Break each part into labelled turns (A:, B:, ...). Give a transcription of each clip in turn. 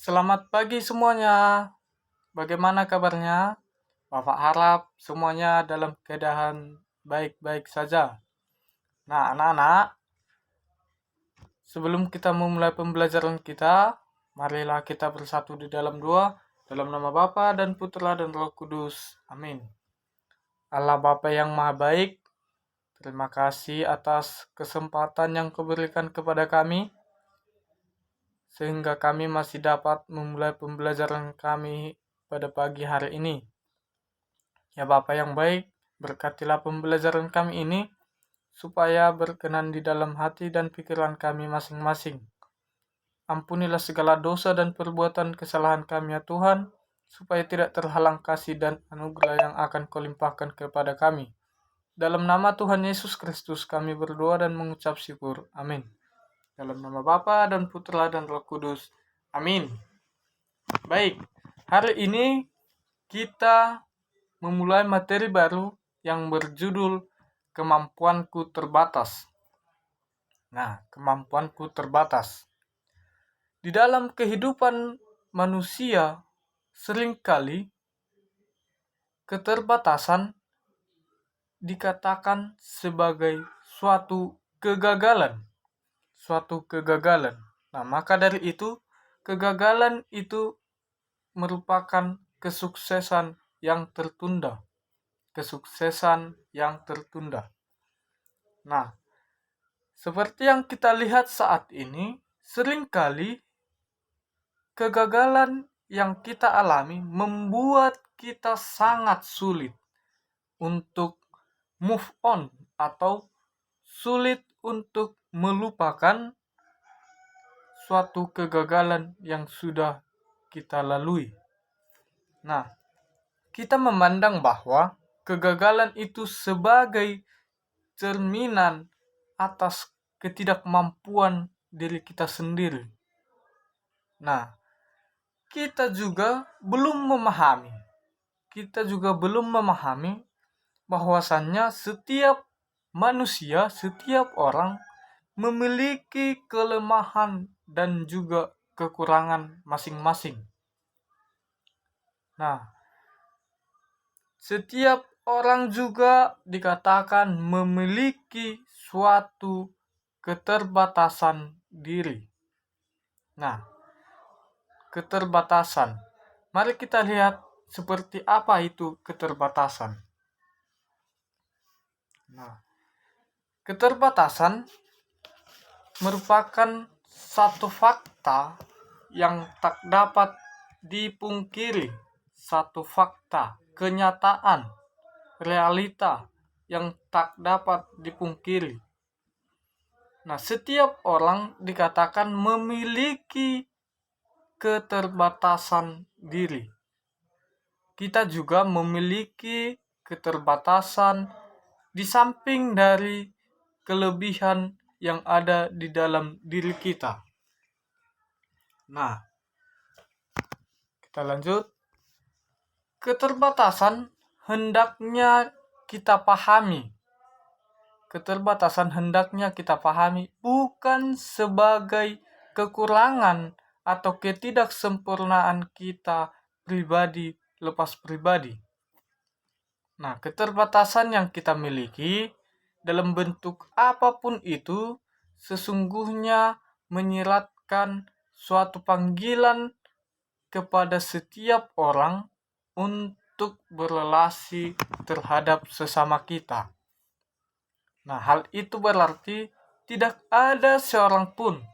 A: Selamat pagi semuanya. Bagaimana kabarnya? Bapak harap semuanya dalam keadaan baik-baik saja. Nah, anak-anak, sebelum kita memulai pembelajaran kita, marilah kita bersatu di dalam doa, dalam nama Bapa dan Putra dan Roh Kudus. Amin. Allah Bapa yang Maha Baik, terima kasih atas kesempatan yang Kau berikan kepada kami, sehingga kami masih dapat memulai pembelajaran kami pada pagi hari ini. Ya Bapa yang baik, berkatilah pembelajaran kami ini, supaya berkenan di dalam hati dan pikiran kami masing-masing. Ampunilah segala dosa dan perbuatan kesalahan kami ya Tuhan, supaya tidak terhalang kasih dan anugerah yang akan Kau limpahkan kepada kami. Dalam nama Tuhan Yesus Kristus kami berdoa dan mengucap syukur. Amin. Dalam nama Bapa dan Putra dan Roh Kudus. Amin. Baik, hari ini kita memulai materi baru yang berjudul Kemampuanku Terbatas. Nah, kemampuanku terbatas. Di dalam kehidupan manusia, seringkali keterbatasan dikatakan sebagai suatu kegagalan. Nah, maka dari itu, kegagalan itu merupakan kesuksesan yang tertunda. Nah, seperti yang kita lihat saat ini, seringkali kegagalan yang kita alami membuat kita sangat sulit untuk move on atau sulit untuk melupakan suatu kegagalan yang sudah kita lalui. Nah, kita memandang bahwa kegagalan itu sebagai cerminan atas ketidakmampuan diri kita sendiri. Nah, kita juga belum memahami bahwasannya setiap manusia, setiap orang memiliki kelemahan dan juga kekurangan masing-masing. Nah, setiap orang juga dikatakan memiliki suatu keterbatasan diri. Nah, keterbatasan. Mari kita lihat seperti apa itu keterbatasan. Nah, keterbatasan merupakan satu fakta yang tak dapat dipungkiri, satu fakta, kenyataan, realita yang tak dapat dipungkiri. Nah, setiap orang dikatakan memiliki keterbatasan diri. Kita juga memiliki keterbatasan di samping dari kelebihan yang ada di dalam diri kita. Nah, kita lanjut. Keterbatasan hendaknya kita pahami bukan sebagai kekurangan atau ketidaksempurnaan kita pribadi lepas pribadi. Nah, keterbatasan yang kita miliki dalam bentuk apapun itu sesungguhnya menyiratkan suatu panggilan kepada setiap orang untuk berrelasi terhadap sesama kita. Nah, hal itu berarti tidak ada seorang pun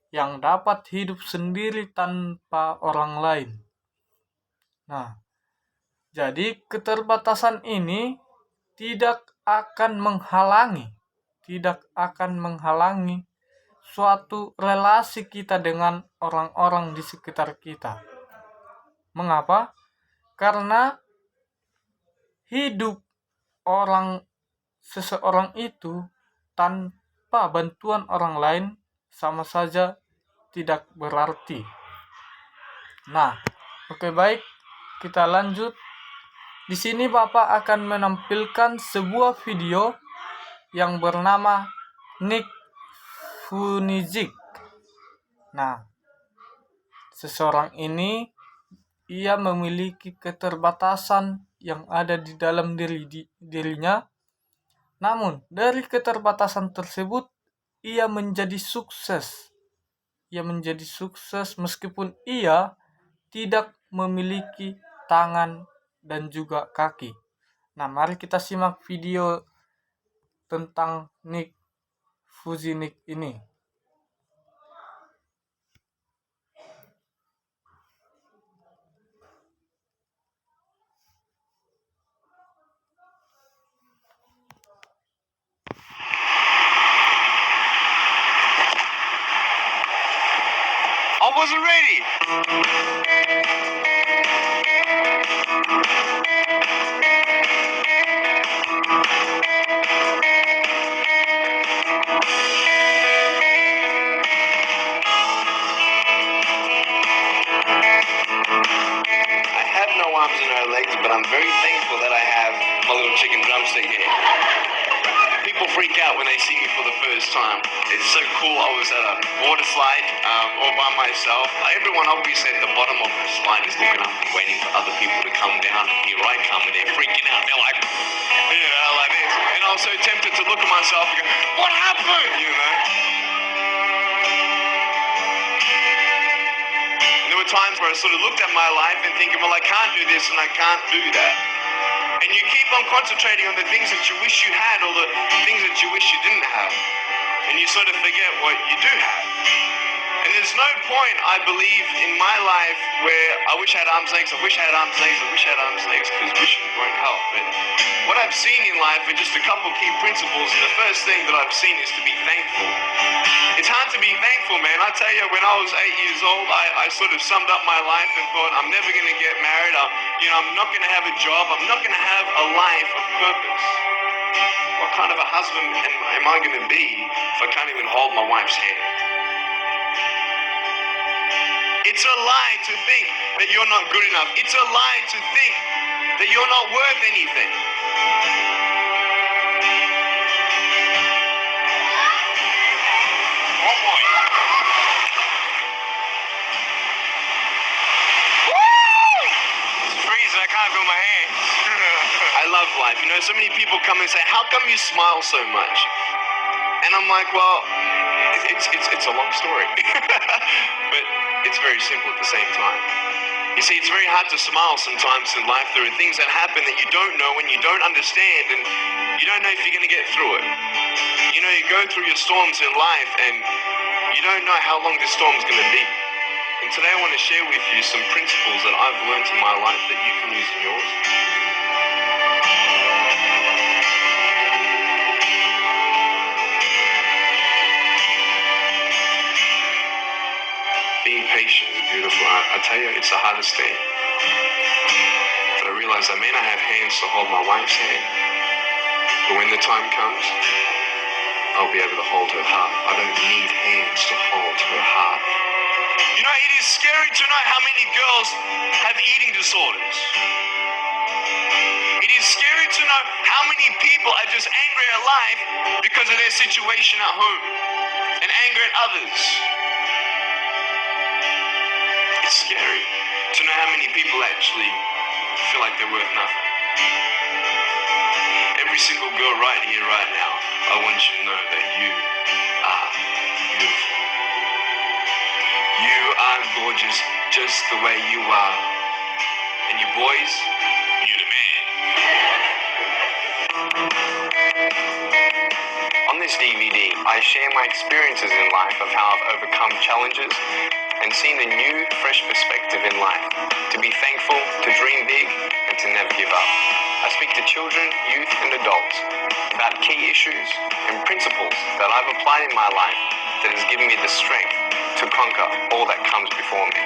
A: yang dapat hidup sendiri tanpa orang lain. Nah, jadi keterbatasan ini tidak akan menghalangi suatu relasi kita dengan orang-orang di sekitar kita. Mengapa? Karena hidup seseorang itu tanpa bantuan orang lain sama saja tidak berarti. Nah, oke, baik, kita lanjut. Di sini Bapak akan menampilkan sebuah video yang bernama Nick Vujicic. Nah, seseorang ini ia memiliki keterbatasan yang ada di dalam dirinya, namun dari keterbatasan tersebut ia menjadi sukses. Ia menjadi sukses meskipun ia tidak memiliki tangan dan juga kaki. Nah, mari kita simak video tentang Nick Vujicic ini.
B: I wasn't ready. I have no arms and no legs, but I'm very thankful that I have my little chicken drumstick here. People freak out when they see me for the first time. It's so cool. I was at a water slide all by myself. Everyone obviously at the bottom of the slide is looking up and waiting for other people to come down. And here I come and they're freaking out. They're like, like this. And I was so tempted to look at myself and go, what happened? There were times where I sort of looked at my life and thinking, well, I can't do this and I can't do that. And you keep on concentrating on the things that you wish you had or the things that you wish you didn't have. And you sort of forget what you do have. And there's no point, I believe, in my life where I wish I had arms, legs, I wish I had arms, legs, I wish I had arms, legs, because wishing won't help. But what I've seen in life are just a couple key principles. And the first thing that I've seen is to be thankful. It's hard to be thankful, man. I tell you, when I was 8 years old, I sort of summed up my life and thought, I'm never going to get married. I'm not going to have a job. I'm not going to have a life of purpose. What kind of a husband am I going to be if I can't even hold my wife's hand? It's a lie to think that you're not good enough. It's a lie to think that you're not worth anything. One more. It's freezing. I can't feel my hands. I love life. So many people come and say, how come you smile so much? And I'm like, well, it's a long story. But it's very simple at the same time. You see, it's very hard to smile sometimes in life. There are things that happen that you don't know and you don't understand, and you don't know if you're going to get through it. You go through your storms in life, and you don't know how long this storm's going to be. And today I want to share with you some principles that I've learned in my life that you can use in yours. Being patient is beautiful. I tell you, it's the hardest thing. But I realize I may not have hands to hold my wife's hand, but when the time comes, I'll be able to hold her heart. I don't need hands to hold her heart. It is scary to know how many girls have eating disorders. It is scary to know how many people are just angry at life because of their situation at home and angry at others. It's scary to know how many people actually feel like they're worth nothing. Every single girl right here, right now, I want you to know that you are beautiful. You are gorgeous just the way you are. And you boys, you're the man. On this DVD, I share my experiences in life of how I've overcome challenges and seen a new, fresh perspective in life. To be thankful, to dream big, and to never give up. I speak to children, youth, and adults about key issues and principles that I've applied in my life that has given me the strength to conquer all that comes before me.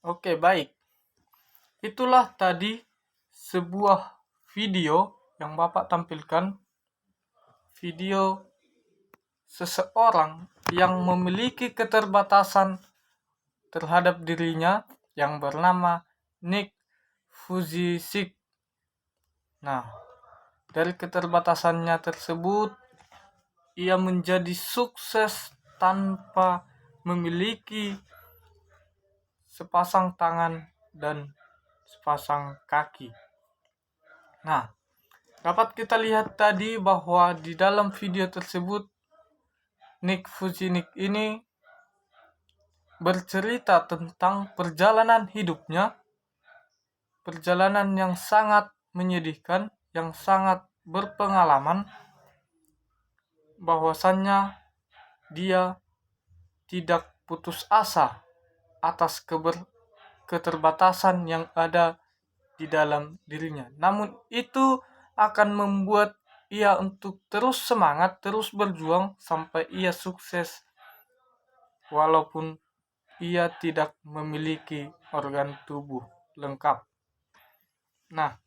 A: Oke, baik. Itulah tadi sebuah video yang Bapak tampilkan. Video seseorang yang memiliki keterbatasan terhadap dirinya yang bernama Nick Vujicic. Nah, dari keterbatasannya tersebut, ia menjadi sukses tanpa memiliki sepasang tangan dan sepasang kaki. Nah, dapat kita lihat tadi bahwa di dalam video tersebut Nick Vujicic ini bercerita tentang perjalanan hidupnya, perjalanan yang sangat menyedihkan, yang sangat berpengalaman, bahwasannya dia tidak putus asa atas keterbatasan yang ada di dalam dirinya. Namun itu akan membuat ia untuk terus semangat, terus berjuang sampai ia sukses walaupun ia tidak memiliki organ tubuh lengkap. Nah,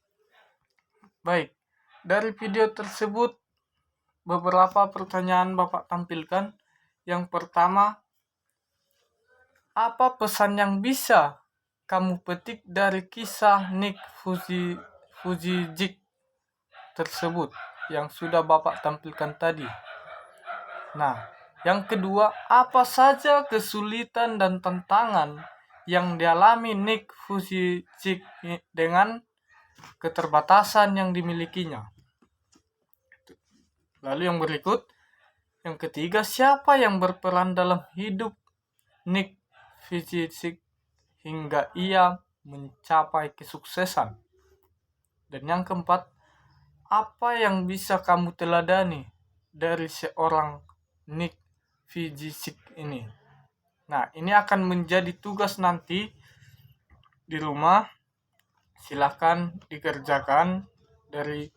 A: baik. Dari video tersebut beberapa pertanyaan Bapak tampilkan. Yang pertama, apa pesan yang bisa kamu petik dari kisah Nick Vujicic tersebut yang sudah Bapak tampilkan tadi? Nah, yang kedua, apa saja kesulitan dan tantangan yang dialami Nick Vujicic dengan keterbatasan yang dimilikinya? Lalu yang berikut, yang ketiga, siapa yang berperan dalam hidup Nick Vujicic hingga ia mencapai kesuksesan? Dan yang keempat, apa yang bisa kamu teladani dari seorang Nick Vujicic ini? Nah, ini akan menjadi tugas nanti di rumah. Silahkan dikerjakan dari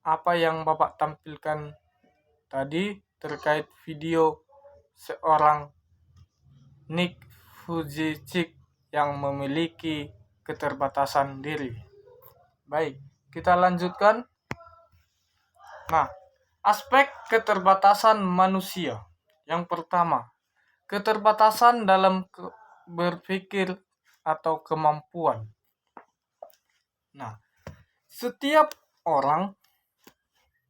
A: apa yang Bapak tampilkan tadi terkait video seorang Nick Vujicic yang memiliki keterbatasan diri. Baik, kita lanjutkan. Nah, aspek keterbatasan manusia. Yang pertama, keterbatasan dalam berpikir atau kemampuan. Nah, setiap orang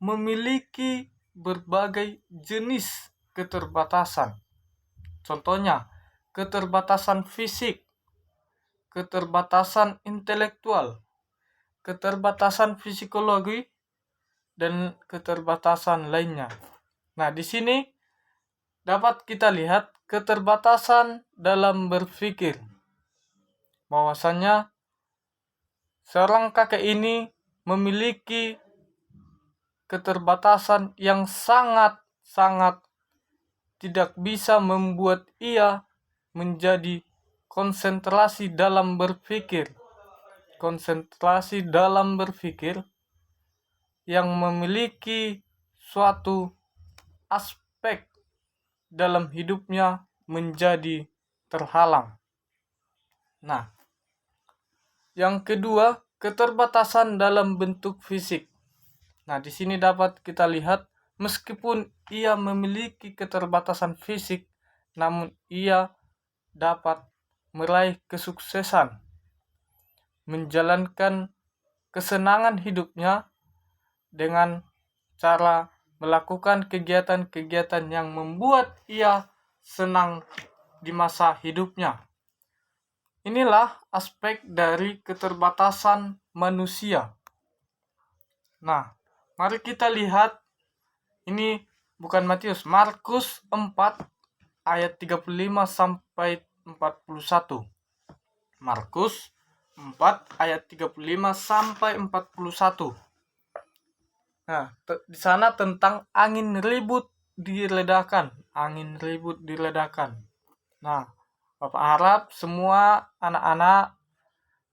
A: memiliki berbagai jenis keterbatasan. Contohnya, keterbatasan fisik, keterbatasan intelektual, keterbatasan psikologi, dan keterbatasan lainnya. Nah, di sini dapat kita lihat keterbatasan dalam berpikir. Bahwasannya seorang kakek ini memiliki keterbatasan yang sangat tidak bisa membuat ia menjadi konsentrasi dalam berpikir. Konsentrasi dalam berpikir yang memiliki suatu aspek dalam hidupnya menjadi terhalang. Nah, yang kedua, keterbatasan dalam bentuk fisik. Nah, di sini dapat kita lihat meskipun ia memiliki keterbatasan fisik, namun ia dapat meraih kesuksesan, menjalankan kesenangan hidupnya dengan cara melakukan kegiatan-kegiatan yang membuat ia senang di masa hidupnya. Inilah aspek dari keterbatasan manusia. Nah, mari kita lihat, ini bukan Matius, Markus 4 ayat 35 sampai 41. Markus 4 ayat 35 sampai 41. Nah, di sana tentang angin ribut diredakan. Nah, Bapak harap semua anak-anak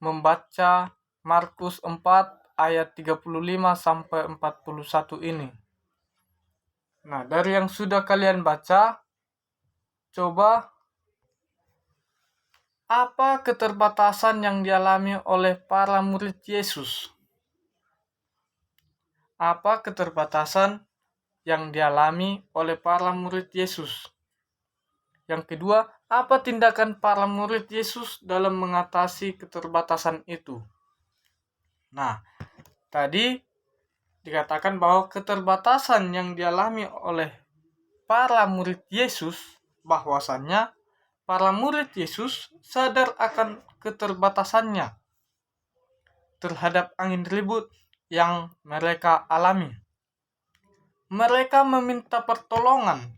A: membaca Markus 4 ayat 35 sampai 41 ini. Nah, dari yang sudah kalian baca, coba Apa keterbatasan yang dialami oleh para murid Yesus? Apa keterbatasan yang dialami oleh para murid Yesus? Yang kedua, apa tindakan para murid Yesus dalam mengatasi keterbatasan itu? Nah, tadi dikatakan bahwa keterbatasan yang dialami oleh para murid Yesus, bahwasannya para murid Yesus sadar akan keterbatasannya terhadap angin ribut yang mereka alami. Mereka meminta pertolongan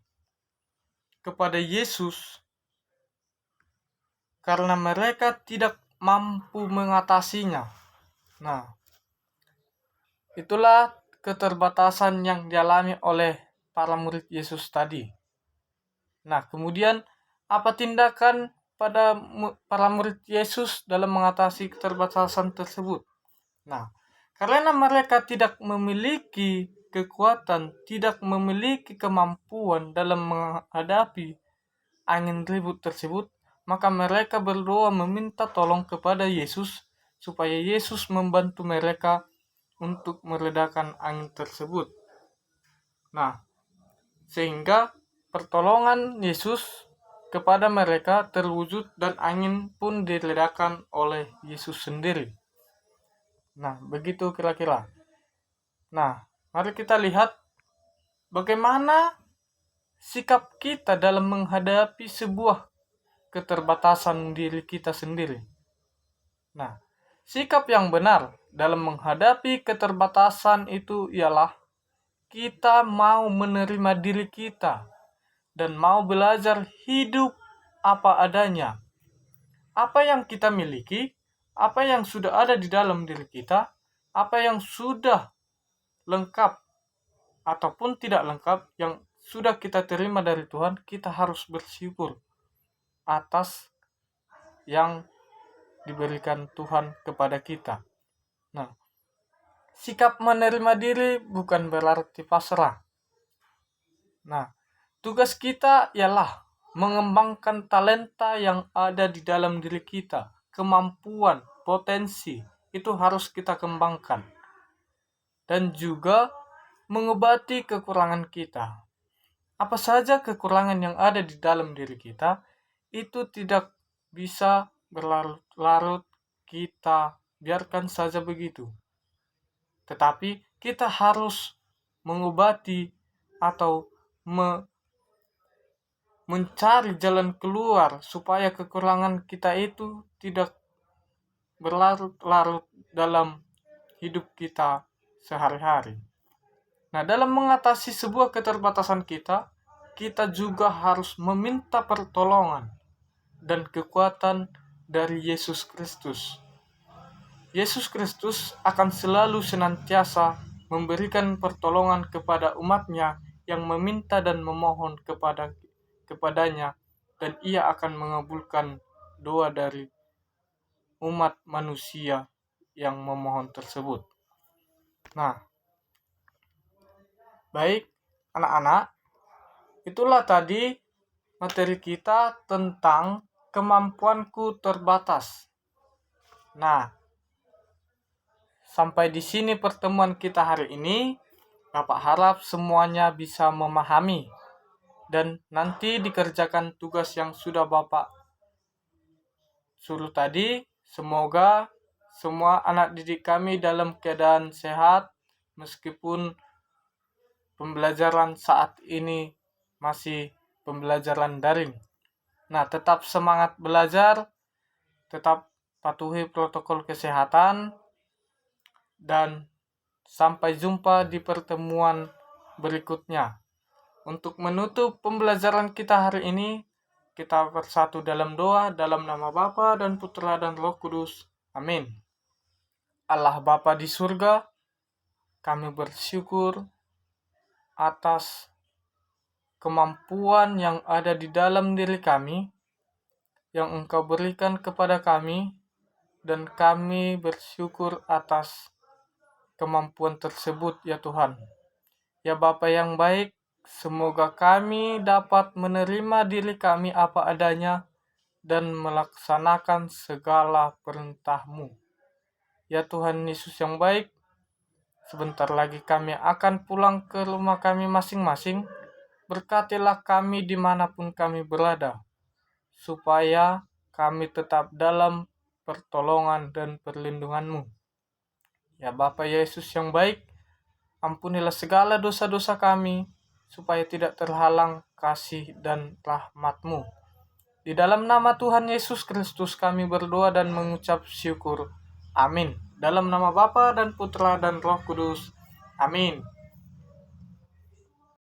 A: kepada Yesus karena mereka tidak mampu mengatasinya. Nah, itulah keterbatasan yang dialami oleh para murid Yesus tadi. Nah, kemudian apa tindakan pada para murid Yesus dalam mengatasi keterbatasan tersebut? Nah, karena mereka tidak memiliki kekuatan, tidak memiliki kemampuan dalam menghadapi angin ribut tersebut, maka mereka berdoa meminta tolong kepada Yesus supaya Yesus membantu mereka untuk meredakan angin tersebut. Nah, sehingga pertolongan Yesus kepada mereka terwujud dan angin pun diredakan oleh Yesus sendiri. Nah, begitu kira-kira. Nah, mari kita lihat bagaimana sikap kita dalam menghadapi sebuah keterbatasan diri kita sendiri. Nah, sikap yang benar dalam menghadapi keterbatasan itu ialah kita mau menerima diri kita dan mau belajar hidup apa adanya. Apa yang kita miliki, apa yang sudah ada di dalam diri kita, apa yang sudah lengkap ataupun tidak lengkap yang sudah kita terima dari Tuhan, kita harus bersyukur atas yang diberikan Tuhan kepada kita. Nah, sikap menerima diri bukan berarti pasrah. Nah, tugas kita ialah mengembangkan talenta yang ada di dalam diri kita, kemampuan, potensi, itu harus kita kembangkan. Dan juga mengobati kekurangan kita. Apa saja kekurangan yang ada di dalam diri kita, itu tidak bisa berlarut-larut kita biarkan saja begitu. Tetapi kita harus mengobati atau mencari jalan keluar supaya kekurangan kita itu tidak berlarut-larut dalam hidup kita sehari-hari. Nah, dalam mengatasi sebuah keterbatasan kita juga harus meminta pertolongan dan kekuatan dari Yesus Kristus. Kesus Kristus akan selalu senantiasa memberikan pertolongan kepada umatnya yang meminta dan memohon kepadanya, dan ia akan mengabulkan doa dari umat manusia yang memohon tersebut. Nah, baik anak-anak, itulah tadi materi kita tentang kemampuanku terbatas. Nah, sampai di sini pertemuan kita hari ini. Bapak harap semuanya bisa memahami dan nanti dikerjakan tugas yang sudah Bapak suruh tadi. Semoga semua anak didik kami dalam keadaan sehat meskipun pembelajaran saat ini masih pembelajaran daring. Nah, tetap semangat belajar, tetap patuhi protokol kesehatan, dan sampai jumpa di pertemuan berikutnya. Untuk menutup pembelajaran kita hari ini, kita bersatu dalam doa dalam nama Bapa dan Putra dan Roh Kudus. Amin. Allah Bapa di surga, kami bersyukur atas kemampuan yang ada di dalam diri kami, yang Engkau berikan kepada kami, dan kami bersyukur atas kemampuan tersebut ya Tuhan. Ya Bapa yang baik, semoga kami dapat menerima diri kami apa adanya dan melaksanakan segala perintah-Mu. Ya Tuhan Yesus yang baik, sebentar lagi kami akan pulang ke rumah kami masing-masing. Berkatilah kami dimanapun kami berada, supaya kami tetap dalam pertolongan dan perlindungan-Mu. Ya Bapa Yesus yang baik, ampunilah segala dosa-dosa kami, supaya tidak terhalang kasih dan rahmat-Mu. Di dalam nama Tuhan Yesus Kristus kami berdoa dan mengucap syukur. Amin. Dalam nama Bapa dan Putra dan Roh Kudus. Amin.